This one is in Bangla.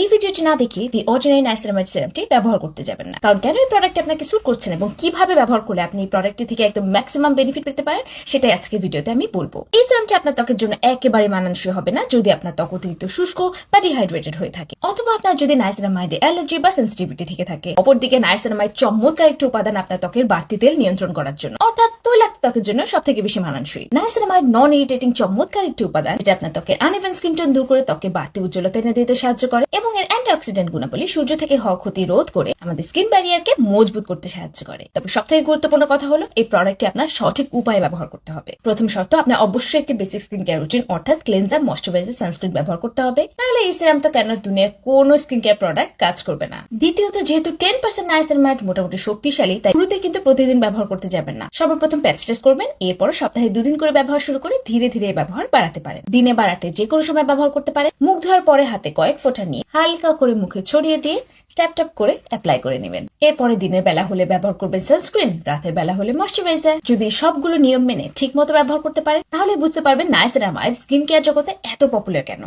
এই ভিডিওটি না দেখে দি অর্ডিনারি নাইসিনামাইড সিরামটি ব্যবহার করতে যাবেন না, কারণ কেন এই প্রোডাক্ট আপনাকে স্যুট করছে না এবং কিভাবে ব্যবহার করলে আপনি এই প্রোডাক্টটি থেকে একদম ম্যাক্সিমাম বেনিফিট পেতে পারেন সেটাই আজকে ভিডিওতে আমি বলবো। এই সিরামটি আপনার ত্বকের জন্য একেবারে মানানসই হবে না যদি আপনার ত্বক অতিরিক্ত শুষ্ক বা ডিহাইড্রেটেড হয়ে থাকে, অথবা আপনার যদি নাইসিনামাইডে অ্যালার্জি বা সেন্সিটিভিটি থেকে থাকে। অপরদিকে নাইসিনামাইড চমৎকার একটি উপাদান আপনার ত্বকের বাড়তি তেল নিয়ন্ত্রণ করার জন্য, অর্থাৎ তৈলাক্ত ত্বকের জন্য সব থেকে বেশি মানানসই। নাইসিনামাইড নন ইরিটেটিং চমৎকার একটি উপাদান যেটা আপনার ত্বকের আনইভেন স্কিন টোন দূর করে ত্বকে বাড়তি উজ্জ্বলতা এনে দিতে সাহায্য করে এবং এর অ্যান্টিঅক্সিডেন্ট গুণাবলী সূর্য থেকে হওয়া ক্ষতি রোধ করে আমাদের স্কিন ব্যারিয়ারকে মজবুত করতে সাহায্য করে। তবে সবথেকে গুরুত্বপূর্ণ কথা হলো এই প্রোডাক্টটি আপনার সঠিক উপায়ে ব্যবহার করতে হবে। প্রথম শর্ত, আপনার অবশ্যই একটি বেসিক স্কিন কেয়ার রুটিন অর্থাৎ ক্লেনজার, ময়শ্চারাইজার, সানস্ক্রিন ব্যবহার করতে হবে, নাহলে এই সিরাম তো কেন দুনিয়ার কোনো স্কিন কেয়ার প্রোডাক্ট কাজ করবে না। দ্বিতীয়ত, যেহেতু 10% নাইসিনামাইড মোটামুটি শক্তিশালী, তাই শুরুতে কিন্তু প্রতিদিন ব্যবহার করতে যাবেন না। সর্বপ্রথম প্যাচ টেস্ট করবেন, এরপর সপ্তাহে 2 দিন করে ব্যবহার শুরু করে ধীরে ধীরে ব্যবহার বাড়াতে পারেন। দিনে বাড়াতে যে কোনো সময় ব্যবহার করতে পারেন। মুখ ধোয়ার পরে হাতে কয়েক ফোঁটা নিয়ে হালকা করে মুখে ছড়িয়ে দিয়ে ট্যাপ ট্যাপ করে অ্যাপ্লাই করে নেবেন। এরপরে দিনের বেলা হলে ব্যবহার করবেন সানস্ক্রিন, রাতের বেলা হলে ময়শ্চারাইজার। যদি সবগুলো নিয়ম মেনে ঠিক মতো ব্যবহার করতে পারেন তাহলে বুঝতে পারবেন নাইসিনামাইড স্কিন কেয়ার জগতে এত পপুলার কেন।